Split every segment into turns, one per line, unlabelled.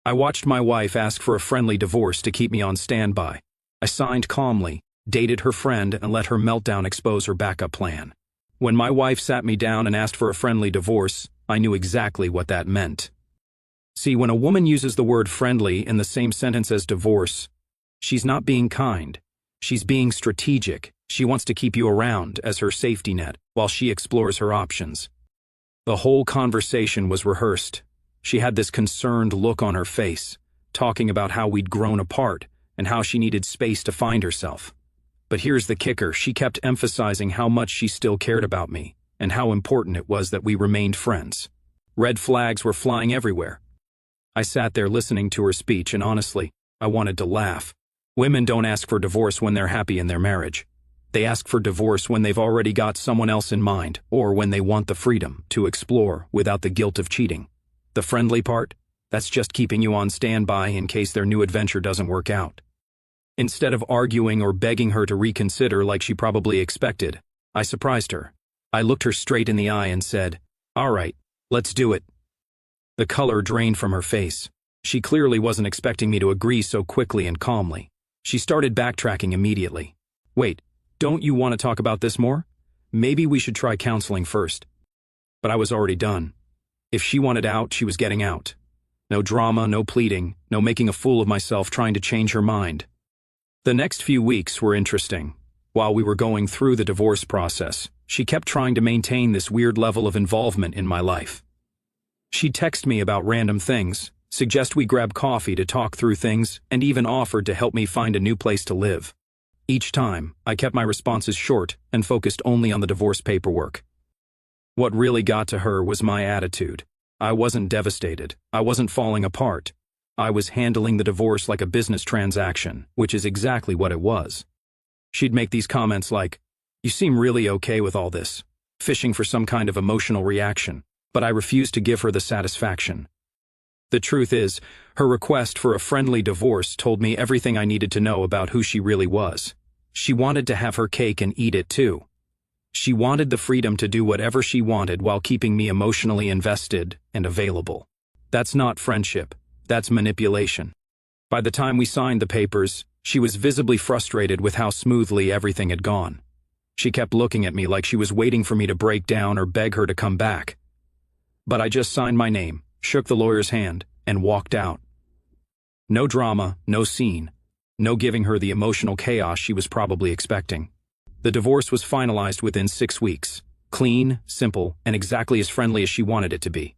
I watched my wife ask for a friendly divorce to keep me on standby. I signed calmly, dated her friend, and let her meltdown expose her backup plan. When my wife sat me down and asked for a friendly divorce, I knew exactly what that meant. See, when a woman uses the word friendly in the same sentence as divorce, she's not being kind. She's being strategic. She wants to keep you around as her safety net while she explores her options. The whole conversation was rehearsed. She had this concerned look on her face, talking about how we'd grown apart and how she needed space to find herself. But here's the kicker: she kept emphasizing how much she still cared about me and how important it was that we remained friends. Red flags were flying everywhere. I sat there listening to her speech, and honestly, I wanted to laugh. Women don't ask for divorce when they're happy in their marriage. They ask for divorce when they've already got someone else in mind, or when they want the freedom to explore without the guilt of cheating. The friendly part? That's just keeping you on standby in case their new adventure doesn't work out. Instead of arguing or begging her to reconsider like she probably expected, I surprised her. I looked her straight in the eye and said, "All right, let's do it." The color drained from her face. She clearly wasn't expecting me to agree so quickly and calmly. She started backtracking immediately. "Wait, don't you want to talk about this more? Maybe we should try counseling first." But I was already done. If she wanted out, she was getting out. No drama, no pleading, no making a fool of myself trying to change her mind. The next few weeks were interesting. While we were going through the divorce process, she kept trying to maintain this weird level of involvement in my life. She'd text me about random things, suggest we grab coffee to talk through things, and even offered to help me find a new place to live. Each time, I kept my responses short and focused only on the divorce paperwork. What really got to her was my attitude. I wasn't devastated. I wasn't falling apart. I was handling the divorce like a business transaction, which is exactly what it was. She'd make these comments like, "You seem really okay with all this," fishing for some kind of emotional reaction, but I refused to give her the satisfaction. The truth is, her request for a friendly divorce told me everything I needed to know about who she really was. She wanted to have her cake and eat it too. She wanted the freedom to do whatever she wanted while keeping me emotionally invested and available. That's not friendship. That's manipulation. By the time we signed the papers, she was visibly frustrated with how smoothly everything had gone. She kept looking at me like she was waiting for me to break down or beg her to come back. But I just signed my name, shook the lawyer's hand, and walked out. No drama, no scene, no giving her the emotional chaos she was probably expecting. The divorce was finalized within 6 weeks, clean, simple, and exactly as friendly as she wanted it to be.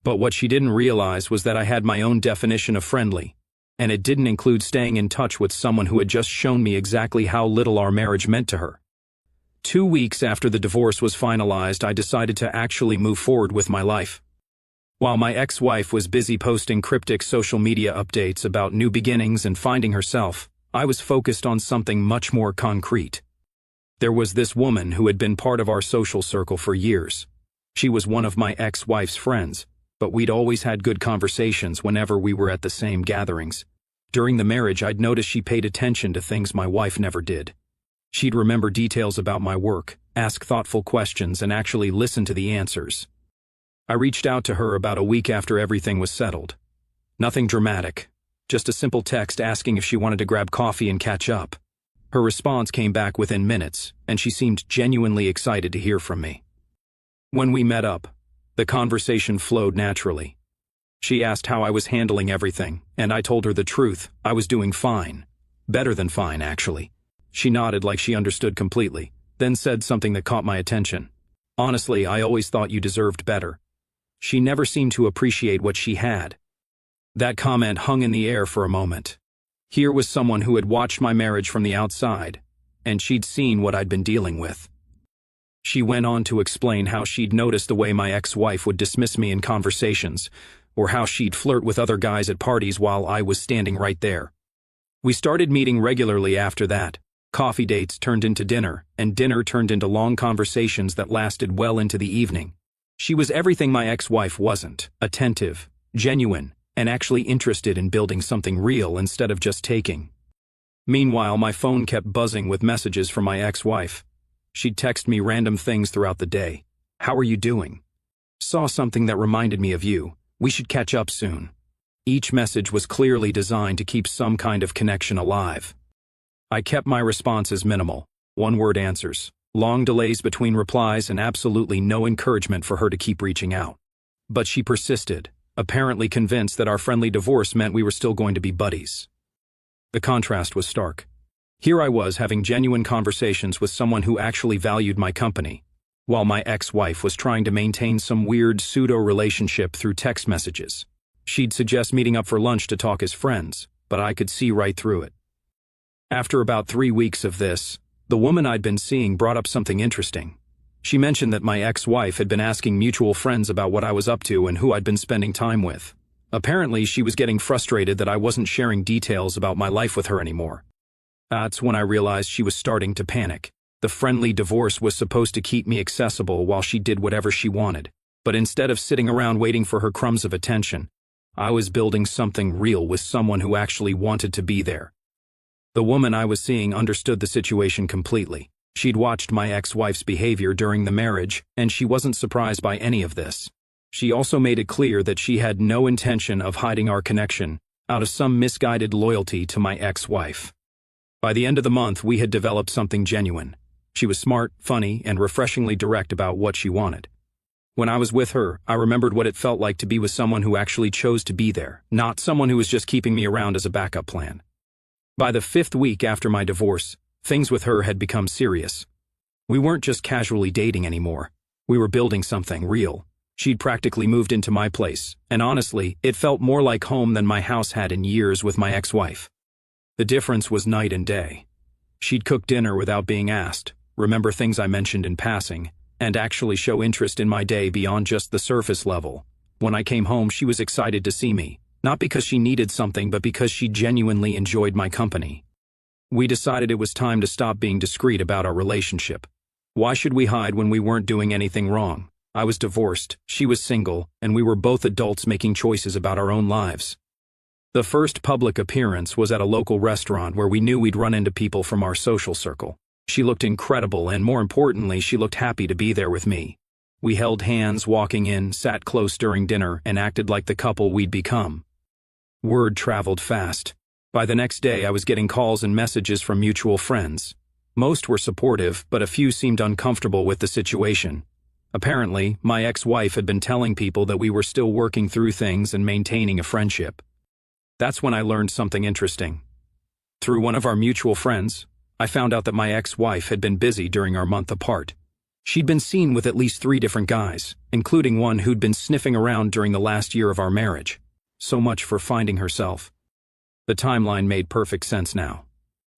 But what she didn't realize was that I had my own definition of friendly, and it didn't include staying in touch with someone who had just shown me exactly how little our marriage meant to her. 2 weeks after the divorce was finalized, I decided to actually move forward with my life. While my ex-wife was busy posting cryptic social media updates about new beginnings and finding herself, I was focused on something much more concrete. There was this woman who had been part of our social circle for years. She was one of my ex-wife's friends, but we'd always had good conversations whenever we were at the same gatherings. During the marriage, I'd noticed she paid attention to things my wife never did. She'd remember details about my work, ask thoughtful questions, and actually listen to the answers. I reached out to her about a week after everything was settled. Nothing dramatic, just a simple text asking if she wanted to grab coffee and catch up. Her response came back within minutes, and she seemed genuinely excited to hear from me. When we met up, the conversation flowed naturally. She asked how I was handling everything, and I told her the truth. I was doing fine. Better than fine, actually. She nodded like she understood completely, then said something that caught my attention. "Honestly, I always thought you deserved better." She never seemed to appreciate what she had. That comment hung in the air for a moment. Here was someone who had watched my marriage from the outside, and she'd seen what I'd been dealing with. She went on to explain how she'd noticed the way my ex-wife would dismiss me in conversations, or how she'd flirt with other guys at parties while I was standing right there. We started meeting regularly after that. Coffee dates turned into dinner, and dinner turned into long conversations that lasted well into the evening. She was everything my ex-wife wasn't: attentive, genuine, and actually interested in building something real instead of just taking. Meanwhile, my phone kept buzzing with messages from my ex-wife. She'd text me random things throughout the day. "How are you doing? Saw something that reminded me of you. We should catch up soon." Each message was clearly designed to keep some kind of connection alive. I kept my responses minimal, one-word answers, long delays between replies, and absolutely no encouragement for her to keep reaching out. But she persisted, apparently convinced that our friendly divorce meant we were still going to be buddies. The contrast was stark. Here I was having genuine conversations with someone who actually valued my company, while my ex-wife was trying to maintain some weird pseudo-relationship through text messages. She'd suggest meeting up for lunch to talk as friends, but I could see right through it. After about 3 weeks of this, the woman I'd been seeing brought up something interesting. She mentioned that my ex-wife had been asking mutual friends about what I was up to and who I'd been spending time with. Apparently, she was getting frustrated that I wasn't sharing details about my life with her anymore. That's when I realized she was starting to panic. The friendly divorce was supposed to keep me accessible while she did whatever she wanted. But instead of sitting around waiting for her crumbs of attention, I was building something real with someone who actually wanted to be there. The woman I was seeing understood the situation completely. She'd watched my ex-wife's behavior during the marriage, and she wasn't surprised by any of this. She also made it clear that she had no intention of hiding our connection out of some misguided loyalty to my ex-wife. By the end of the month, we had developed something genuine. She was smart, funny, and refreshingly direct about what she wanted. When I was with her, I remembered what it felt like to be with someone who actually chose to be there, not someone who was just keeping me around as a backup plan. By the 5th week after my divorce, things with her had become serious. We weren't just casually dating anymore. We were building something real. She'd practically moved into my place, and honestly, it felt more like home than my house had in years with my ex-wife. The difference was night and day. She'd cook dinner without being asked, remember things I mentioned in passing, and actually show interest in my day beyond just the surface level. When I came home, she was excited to see me, not because she needed something, but because she genuinely enjoyed my company. We decided it was time to stop being discreet about our relationship. Why should we hide when we weren't doing anything wrong? I was divorced, she was single, and we were both adults making choices about our own lives. The first public appearance was at a local restaurant where we knew we'd run into people from our social circle. She looked incredible, and more importantly, she looked happy to be there with me. We held hands walking in, sat close during dinner, and acted like the couple we'd become. Word traveled fast. By the next day, I was getting calls and messages from mutual friends. Most were supportive, but a few seemed uncomfortable with the situation. Apparently, my ex-wife had been telling people that we were still working through things and maintaining a friendship. That's when I learned something interesting. Through one of our mutual friends, I found out that my ex-wife had been busy during our month apart. She'd been seen with at least 3 different guys, including one who'd been sniffing around during the last year of our marriage. So much for finding herself. The timeline made perfect sense now.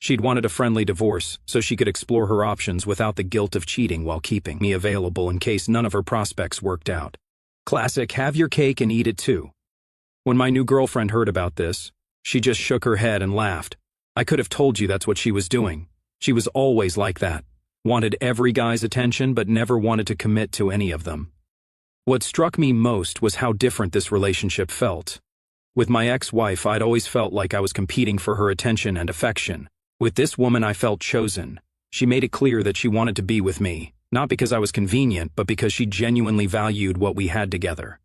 She'd wanted a friendly divorce so she could explore her options without the guilt of cheating while keeping me available in case none of her prospects worked out. Classic have your cake and eat it too. When my new girlfriend heard about this, she just shook her head and laughed. I could have told you that's what she was doing. She was always like that. Wanted every guy's attention but never wanted to commit to any of them. What struck me most was how different this relationship felt. With my ex-wife, I'd always felt like I was competing for her attention and affection. With this woman, I felt chosen. She made it clear that she wanted to be with me, not because I was convenient, but because she genuinely valued what we had together.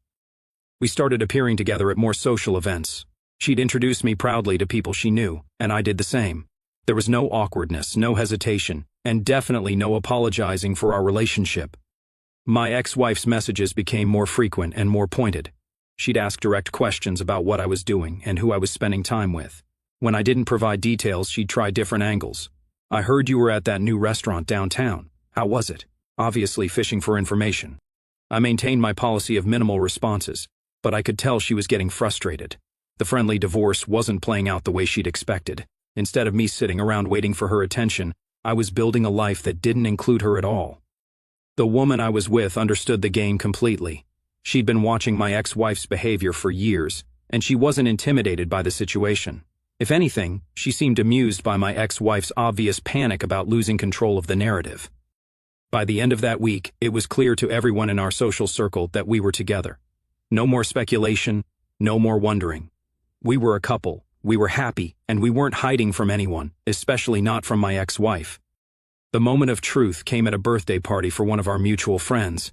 We started appearing together at more social events. She'd introduce me proudly to people she knew, and I did the same. There was no awkwardness, no hesitation, and definitely no apologizing for our relationship. My ex-wife's messages became more frequent and more pointed. She'd ask direct questions about what I was doing and who I was spending time with. When I didn't provide details, she'd try different angles. I heard you were at that new restaurant downtown. How was it? Obviously fishing for information. I maintained my policy of minimal responses, but I could tell she was getting frustrated. The friendly divorce wasn't playing out the way she'd expected. Instead of me sitting around waiting for her attention, I was building a life that didn't include her at all. The woman I was with understood the game completely. She'd been watching my ex-wife's behavior for years, and she wasn't intimidated by the situation. If anything, she seemed amused by my ex-wife's obvious panic about losing control of the narrative. By the end of that week, it was clear to everyone in our social circle that we were together. No more speculation, no more wondering. We were a couple, we were happy, and we weren't hiding from anyone, especially not from my ex-wife. The moment of truth came at a birthday party for one of our mutual friends.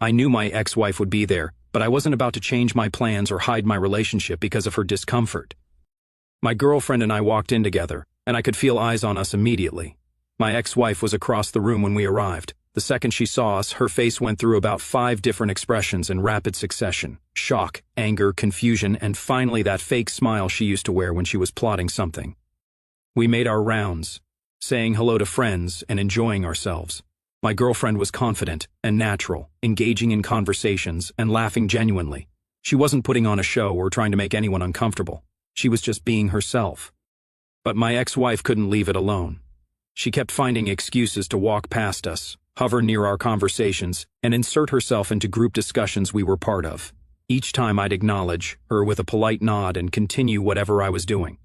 I knew my ex-wife would be there, but I wasn't about to change my plans or hide my relationship because of her discomfort. My girlfriend and I walked in together, and I could feel eyes on us immediately. My ex-wife was across the room when we arrived. The second she saw us, her face went through about 5 different expressions in rapid succession: shock, anger, confusion, and finally that fake smile she used to wear when she was plotting something. We made our rounds, saying hello to friends and enjoying ourselves. My girlfriend was confident and natural, engaging in conversations and laughing genuinely. She wasn't putting on a show or trying to make anyone uncomfortable. She was just being herself. But my ex-wife couldn't leave it alone. She kept finding excuses to walk past us, hover near our conversations, and insert herself into group discussions we were part of. Each time I'd acknowledge her with a polite nod and continue whatever I was doing.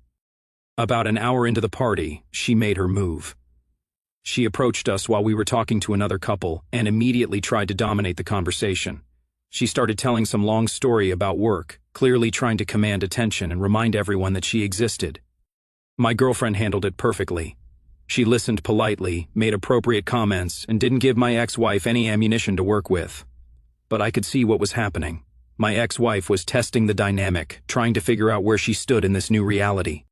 About an hour into the party, she made her move. She approached us while we were talking to another couple and immediately tried to dominate the conversation. She started telling some long story about work, clearly trying to command attention and remind everyone that she existed. My girlfriend handled it perfectly. She listened politely, made appropriate comments, and didn't give my ex-wife any ammunition to work with. But I could see what was happening. My ex-wife was testing the dynamic, trying to figure out where she stood in this new reality.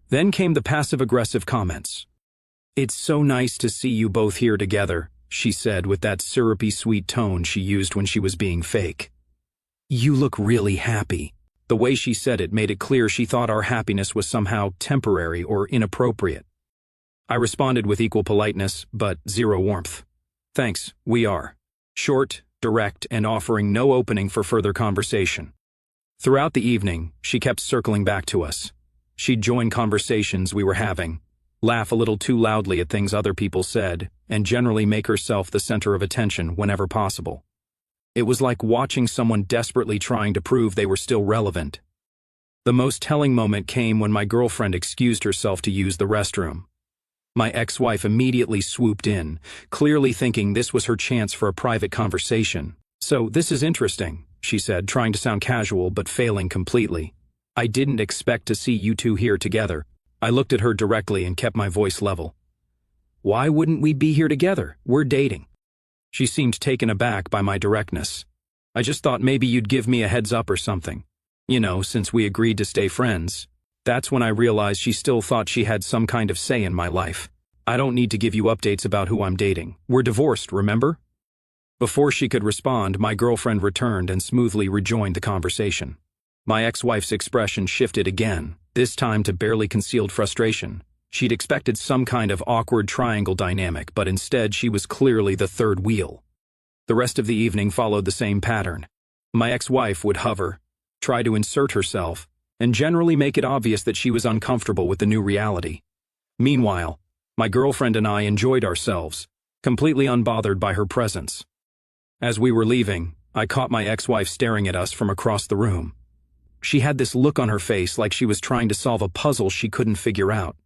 Then came the passive-aggressive comments. "It's so nice to see you both here together," she said with that syrupy sweet tone she used when she was being fake. "You look really happy." The way she said it made it clear she thought our happiness was somehow temporary or inappropriate. I responded with equal politeness, but zero warmth. "Thanks, we are." Short, direct, and offering no opening for further conversation. Throughout the evening, she kept circling back to us. She'd join conversations we were having, laugh a little too loudly at things other people said, and generally make herself the center of attention whenever possible. It was like watching someone desperately trying to prove they were still relevant. The most telling moment came when my girlfriend excused herself to use the restroom. My ex-wife immediately swooped in, clearly thinking this was her chance for a private conversation. "So, this is interesting," she said, trying to sound casual but failing completely. "I didn't expect to see you two here together." I looked at her directly and kept my voice level. "Why wouldn't we be here together? We're dating." She seemed taken aback by my directness. "I just thought maybe you'd give me a heads up or something. You know, since we agreed to stay friends." That's when I realized she still thought she had some kind of say in my life. "I don't need to give you updates about who I'm dating. We're divorced, remember?" Before she could respond, my girlfriend returned and smoothly rejoined the conversation. My ex-wife's expression shifted again, this time to barely concealed frustration. She'd expected some kind of awkward triangle dynamic, but instead she was clearly the third wheel. The rest of the evening followed the same pattern. My ex-wife would hover, try to insert herself, and generally make it obvious that she was uncomfortable with the new reality. Meanwhile, my girlfriend and I enjoyed ourselves, completely unbothered by her presence. As we were leaving, I caught my ex-wife staring at us from across the room. She had this look on her face like she was trying to solve a puzzle she couldn't figure out.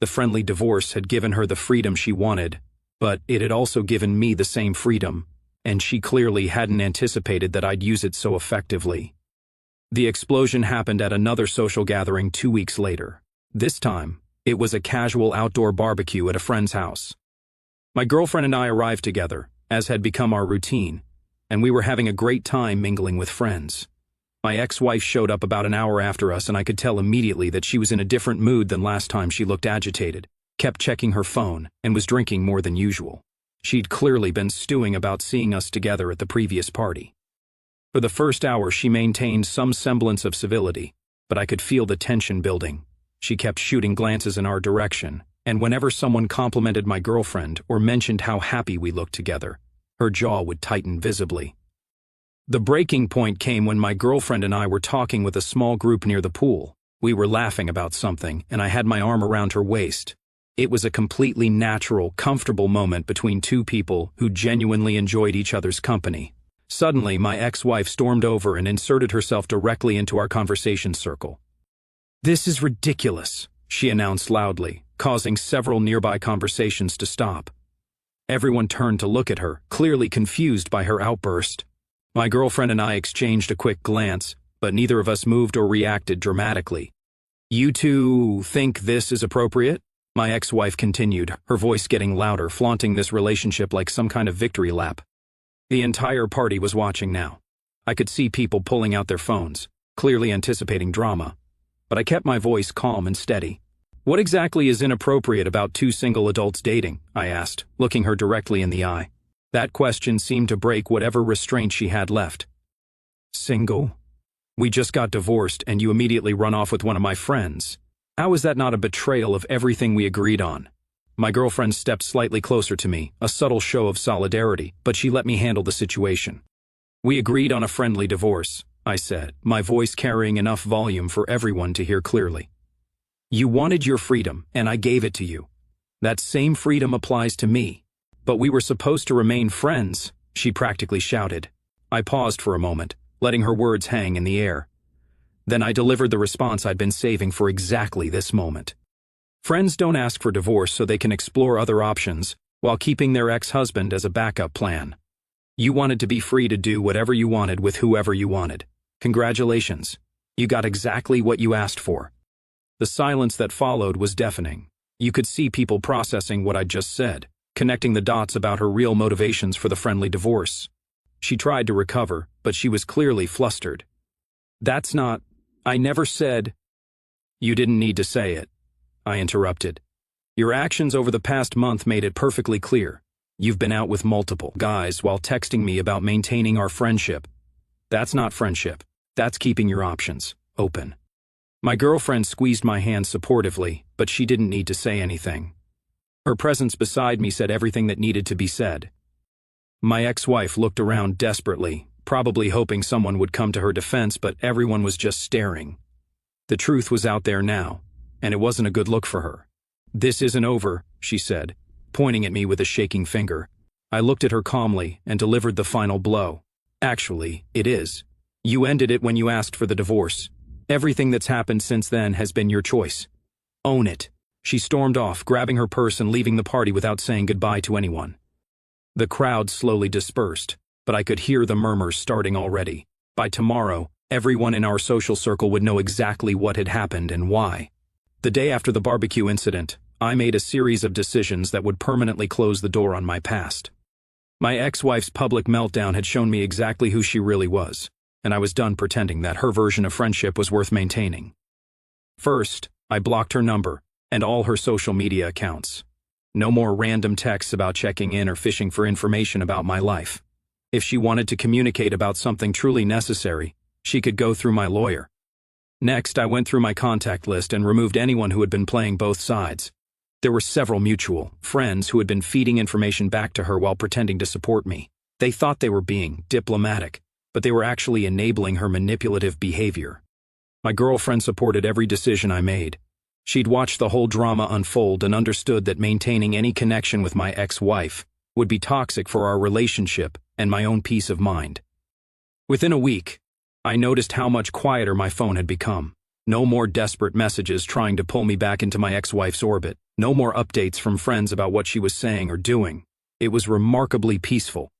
The friendly divorce had given her the freedom she wanted, but it had also given me the same freedom, and she clearly hadn't anticipated that I'd use it so effectively. The explosion happened at another social gathering 2 weeks later. This time, it was a casual outdoor barbecue at a friend's house. My girlfriend and I arrived together, as had become our routine, and we were having a great time mingling with friends. My ex-wife showed up about an hour after us, and I could tell immediately that she was in a different mood than last time. She looked agitated, kept checking her phone, and was drinking more than usual. She'd clearly been stewing about seeing us together at the previous party. For the first hour, she maintained some semblance of civility, but I could feel the tension building. She kept shooting glances in our direction, and whenever someone complimented my girlfriend or mentioned how happy we looked together, her jaw would tighten visibly. The breaking point came when my girlfriend and I were talking with a small group near the pool. We were laughing about something, and I had my arm around her waist. It was a completely natural, comfortable moment between two people who genuinely enjoyed each other's company. Suddenly, my ex-wife stormed over and inserted herself directly into our conversation circle. "This is ridiculous," she announced loudly, causing several nearby conversations to stop. Everyone turned to look at her, clearly confused by her outburst. My girlfriend and I exchanged a quick glance, but neither of us moved or reacted dramatically. "You two think this is appropriate?" My ex-wife continued, her voice getting louder, flaunting this relationship like some kind of victory lap. The entire party was watching now. I could see people pulling out their phones, clearly anticipating drama. But I kept my voice calm and steady. "What exactly is inappropriate about two single adults dating?" I asked, looking her directly in the eye. That question seemed to break whatever restraint she had left. "Single? We just got divorced and you immediately run off with one of my friends. How is that not a betrayal of everything we agreed on?" My girlfriend stepped slightly closer to me, a subtle show of solidarity, but she let me handle the situation. "We agreed on a friendly divorce," I said, my voice carrying enough volume for everyone to hear clearly. "You wanted your freedom, and I gave it to you. That same freedom applies to me. But we were supposed to remain friends," she practically shouted. I paused for a moment, letting her words hang in the air. Then I delivered the response I'd been saving for exactly this moment. Friends don't ask for divorce so they can explore other options while keeping their ex-husband as a backup plan. You wanted to be free to do whatever you wanted with whoever you wanted. Congratulations. You got exactly what you asked for. The silence that followed was deafening. You could see people processing what I'd just said, connecting the dots about her real motivations for the friendly divorce. She tried to recover, but she was clearly flustered. "That's not... I never said..." "You didn't need to say it," I interrupted. "Your actions over the past month made it perfectly clear. You've been out with multiple guys while texting me about maintaining our friendship. That's not friendship. That's keeping your options open." My girlfriend squeezed my hand supportively, but she didn't need to say anything. Her presence beside me said everything that needed to be said. My ex-wife looked around desperately, probably hoping someone would come to her defense, but everyone was just staring. The truth was out there now, and it wasn't a good look for her. "This isn't over," she said, pointing at me with a shaking finger. I looked at her calmly and delivered the final blow. "Actually, it is. You ended it when you asked for the divorce. Everything that's happened since then has been your choice. Own it." She stormed off, grabbing her purse and leaving the party without saying goodbye to anyone. The crowd slowly dispersed, but I could hear the murmurs starting already. By tomorrow, everyone in our social circle would know exactly what had happened and why. The day after the barbecue incident, I made a series of decisions that would permanently close the door on my past. My ex-wife's public meltdown had shown me exactly who she really was, and I was done pretending that her version of friendship was worth maintaining. First, I blocked her number and all her social media accounts. No more random texts about checking in or fishing for information about my life. If she wanted to communicate about something truly necessary, she could go through my lawyer. Next, I went through my contact list and removed anyone who had been playing both sides. There were several mutual friends who had been feeding information back to her while pretending to support me. They thought they were being diplomatic, but they were actually enabling her manipulative behavior. My girlfriend supported every decision I made. She'd watched the whole drama unfold and understood that maintaining any connection with my ex-wife would be toxic for our relationship and my own peace of mind. Within a week, I noticed how much quieter my phone had become. No more desperate messages trying to pull me back into my ex-wife's orbit. No more updates from friends about what she was saying or doing. It was remarkably peaceful.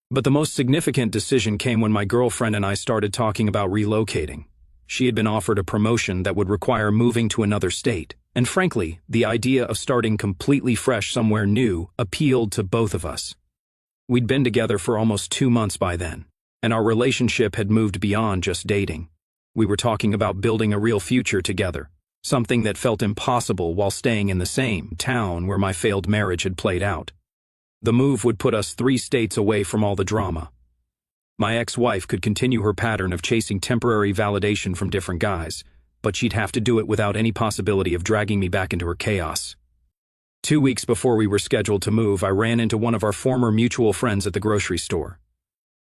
But the most significant decision came when my girlfriend and I started talking about relocating. She had been offered a promotion that would require moving to another state, and frankly, the idea of starting completely fresh somewhere new appealed to both of us. We'd been together for almost 2 months by then, and our relationship had moved beyond just dating. We were talking about building a real future together, something that felt impossible while staying in the same town where my failed marriage had played out. The move would put us 3 states away from all the drama. My ex-wife could continue her pattern of chasing temporary validation from different guys, but she'd have to do it without any possibility of dragging me back into her chaos. 2 weeks before we were scheduled to move, I ran into one of our former mutual friends at the grocery store.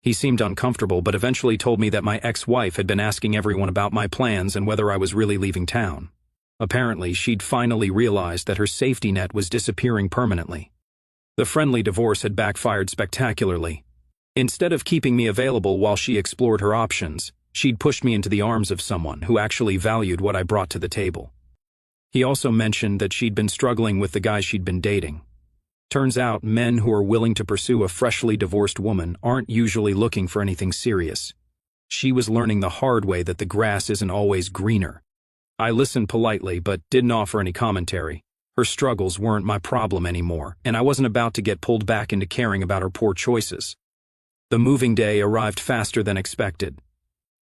He seemed uncomfortable, but eventually told me that my ex-wife had been asking everyone about my plans and whether I was really leaving town. Apparently, she'd finally realized that her safety net was disappearing permanently. The friendly divorce had backfired spectacularly. Instead of keeping me available while she explored her options, she'd pushed me into the arms of someone who actually valued what I brought to the table. He also mentioned that she'd been struggling with the guy she'd been dating. Turns out, men who are willing to pursue a freshly divorced woman aren't usually looking for anything serious. She was learning the hard way that the grass isn't always greener. I listened politely, but didn't offer any commentary. Her struggles weren't my problem anymore, and I wasn't about to get pulled back into caring about her poor choices. The moving day arrived faster than expected.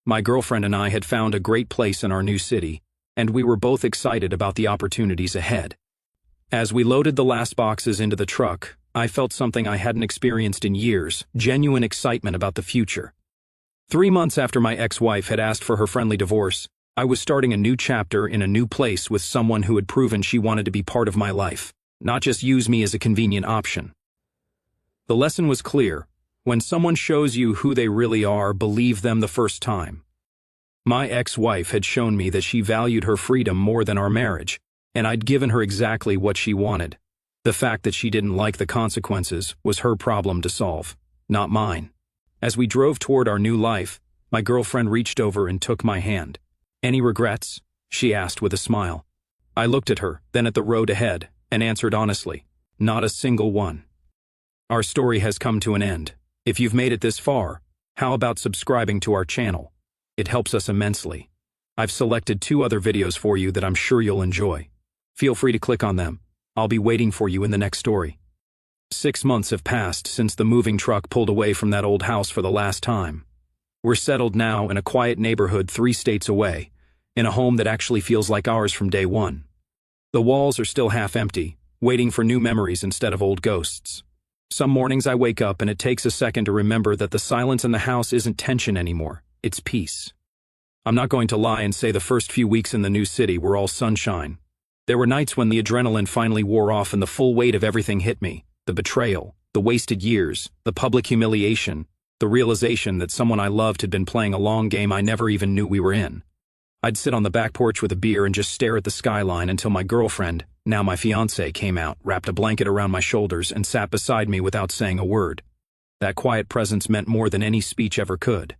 My girlfriend and I had found a great place in our new city, and we were both excited about the opportunities ahead. As we loaded the last boxes into the truck, I felt something I hadn't experienced in years, genuine excitement about the future. 3 months after my ex-wife had asked for her friendly divorce, I was starting a new chapter in a new place with someone who had proven she wanted to be part of my life, not just use me as a convenient option. The lesson was clear. When someone shows you who they really are, believe them the first time. My ex-wife had shown me that she valued her freedom more than our marriage, and I'd given her exactly what she wanted. The fact that she didn't like the consequences was her problem to solve, not mine. As we drove toward our new life, my girlfriend reached over and took my hand. "Any regrets?" she asked with a smile. I looked at her, then at the road ahead, and answered honestly, "Not a single one." Our story has come to an end. If you've made it this far, how about subscribing to our channel? It helps us immensely. I've selected 2 other videos for you that I'm sure you'll enjoy. Feel free to click on them. I'll be waiting for you in the next story. 6 months have passed since the moving truck pulled away from that old house for the last time. We're settled now in a quiet neighborhood 3 states away, in a home that actually feels like ours from day one. The walls are still half empty, waiting for new memories instead of old ghosts. Some mornings I wake up and it takes a second to remember that the silence in the house isn't tension anymore, it's peace. I'm not going to lie and say the first few weeks in the new city were all sunshine. There were nights when the adrenaline finally wore off and the full weight of everything hit me. The betrayal, the wasted years, the public humiliation, the realization that someone I loved had been playing a long game I never even knew we were in. I'd sit on the back porch with a beer and just stare at the skyline until my girlfriend, now my fiancée, came out, wrapped a blanket around my shoulders, and sat beside me without saying a word. That quiet presence meant more than any speech ever could.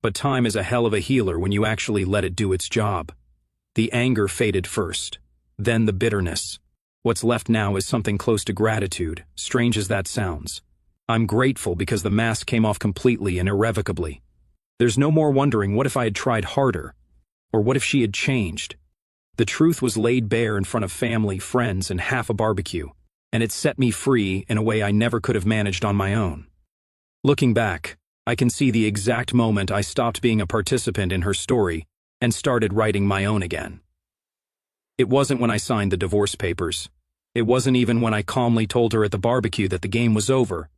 But time is a hell of a healer when you actually let it do its job. The anger faded first, then the bitterness. What's left now is something close to gratitude, strange as that sounds. I'm grateful because the mask came off completely and irrevocably. There's no more wondering, what if I had tried harder? Or what if she had changed? The truth was laid bare in front of family, friends, and half a barbecue, and it set me free in a way I never could have managed on my own. Looking back, I can see the exact moment I stopped being a participant in her story and started writing my own again. It wasn't when I signed the divorce papers. It wasn't even when I calmly told her at the barbecue that the game was over.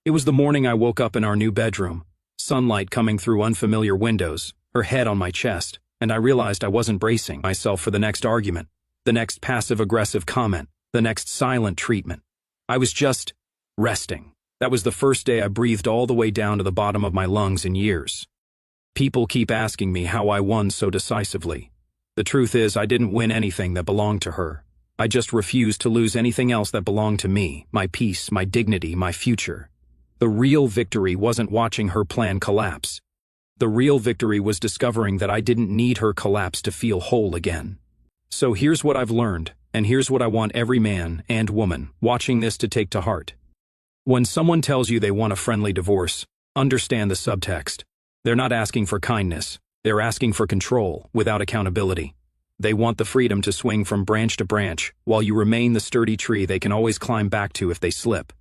It was the morning I woke up in our new bedroom, sunlight coming through unfamiliar windows, her head on my chest, and I realized I wasn't bracing myself for the next argument, the next passive-aggressive comment, the next silent treatment. I was just resting. That was the first day I breathed all the way down to the bottom of my lungs in years. People keep asking me how I won so decisively. The truth is, I didn't win anything that belonged to her. I just refused to lose anything else that belonged to me, my peace, my dignity, my future. The real victory wasn't watching her plan collapse. The real victory was discovering that I didn't need her collapse to feel whole again. So here's what I've learned, and here's what I want every man and woman watching this to take to heart. When someone tells you they want a friendly divorce, understand the subtext. They're not asking for kindness. They're asking for control without accountability. They want the freedom to swing from branch to branch, while you remain the sturdy tree they can always climb back to if they slip.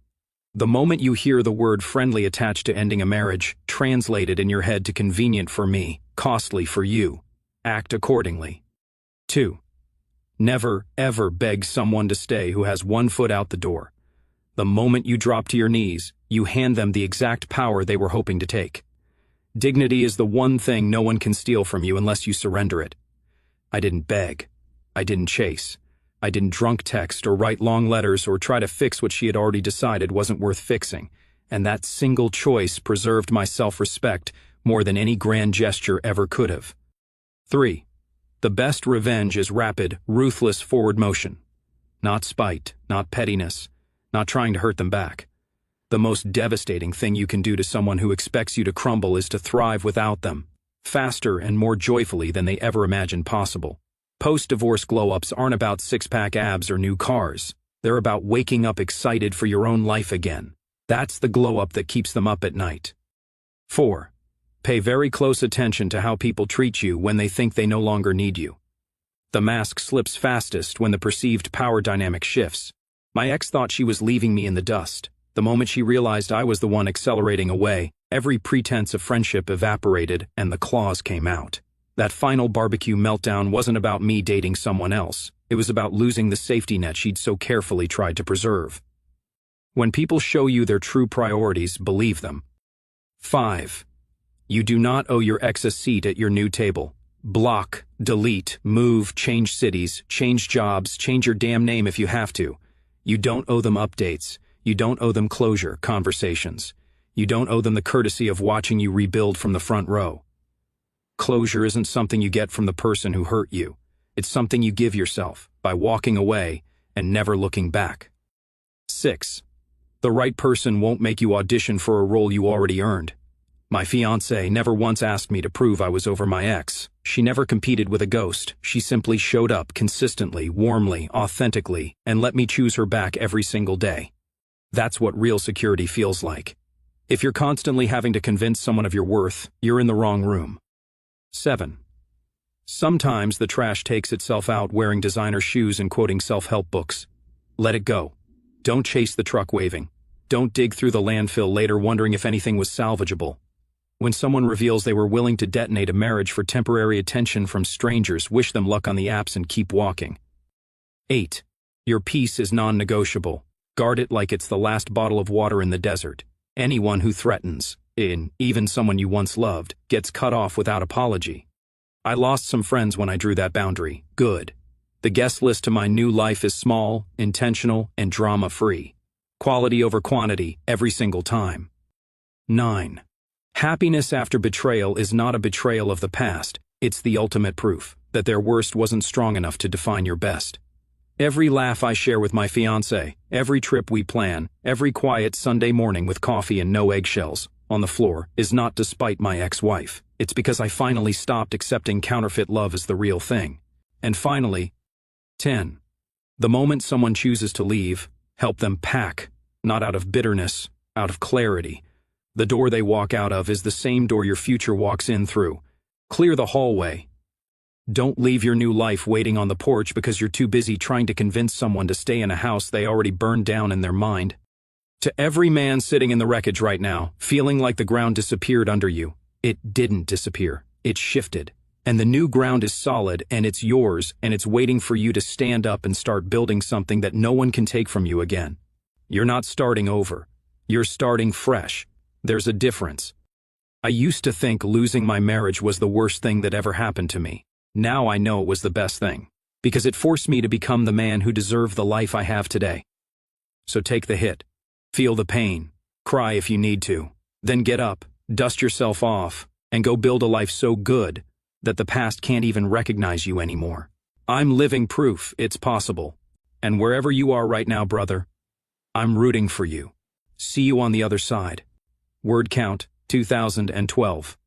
The moment you hear the word friendly attached to ending a marriage, translate it in your head to convenient for me, costly for you. Act accordingly. 2. Never, ever beg someone to stay who has 1 foot out the door. The moment you drop to your knees, you hand them the exact power they were hoping to take. Dignity is the one thing no one can steal from you unless you surrender it. I didn't beg. I didn't chase. I didn't drunk text or write long letters or try to fix what she had already decided wasn't worth fixing, and that single choice preserved my self-respect more than any grand gesture ever could have. 3. The best revenge is rapid, ruthless forward motion. Not spite, not pettiness, not trying to hurt them back. The most devastating thing you can do to someone who expects you to crumble is to thrive without them, faster and more joyfully than they ever imagined possible. Post-divorce glow-ups aren't about six-pack abs or new cars. They're about waking up excited for your own life again. That's the glow-up that keeps them up at night. 4. Pay very close attention to how people treat you when they think they no longer need you. The mask slips fastest when the perceived power dynamic shifts. My ex thought she was leaving me in the dust. The moment she realized I was the one accelerating away, every pretense of friendship evaporated and the claws came out. That final barbecue meltdown wasn't about me dating someone else. It was about losing the safety net she'd so carefully tried to preserve. When people show you their true priorities, believe them. 5. You do not owe your ex a seat at your new table. Block, delete, move, change cities, change jobs, change your damn name if you have to. You don't owe them updates. You don't owe them closure, conversations. You don't owe them the courtesy of watching you rebuild from the front row. Closure isn't something you get from the person who hurt you. It's something you give yourself by walking away and never looking back. 6. The right person won't make you audition for a role you already earned. My fiancée never once asked me to prove I was over my ex. She never competed with a ghost. She simply showed up consistently, warmly, authentically, and let me choose her back every single day. That's what real security feels like. If you're constantly having to convince someone of your worth, you're in the wrong room. 7. Sometimes the trash takes itself out wearing designer shoes and quoting self-help books. Let it go. Don't chase the truck waving. Don't dig through the landfill later wondering if anything was salvageable. When someone reveals they were willing to detonate a marriage for temporary attention from strangers, wish them luck on the apps and keep walking. 8. Your peace is non-negotiable. Guard it like it's the last bottle of water in the desert. Anyone who threatens, even someone you once loved, gets cut off without apology. I lost some friends when I drew that boundary. Good. The guest list to my new life is small, intentional, and drama-free. Quality over quantity, every single time. 9. Happiness after betrayal is not a betrayal of the past. It's the ultimate proof that their worst wasn't strong enough to define your best. Every laugh I share with my fiancé, every trip we plan, every quiet Sunday morning with coffee and no eggshells on the floor is not despite my ex-wife. It's because I finally stopped accepting counterfeit love as the real thing. And finally, 10. The moment someone chooses to leave, help them pack, not out of bitterness, out of clarity. The door they walk out of is the same door your future walks in through. Clear the hallway. Don't leave your new life waiting on the porch because you're too busy trying to convince someone to stay in a house they already burned down in their mind. To every man sitting in the wreckage right now, feeling like the ground disappeared under you, it didn't disappear. It shifted. And the new ground is solid, and it's yours, and it's waiting for you to stand up and start building something that no one can take from you again. You're not starting over. You're starting fresh. There's a difference. I used to think losing my marriage was the worst thing that ever happened to me. Now I know it was the best thing, because it forced me to become the man who deserved the life I have today. So take the hit, feel the pain, cry if you need to, then get up, dust yourself off, and go build a life so good that the past can't even recognize you anymore. I'm living proof it's possible, and wherever you are right now, brother, I'm rooting for you. See you on the other side. Word count, 2012.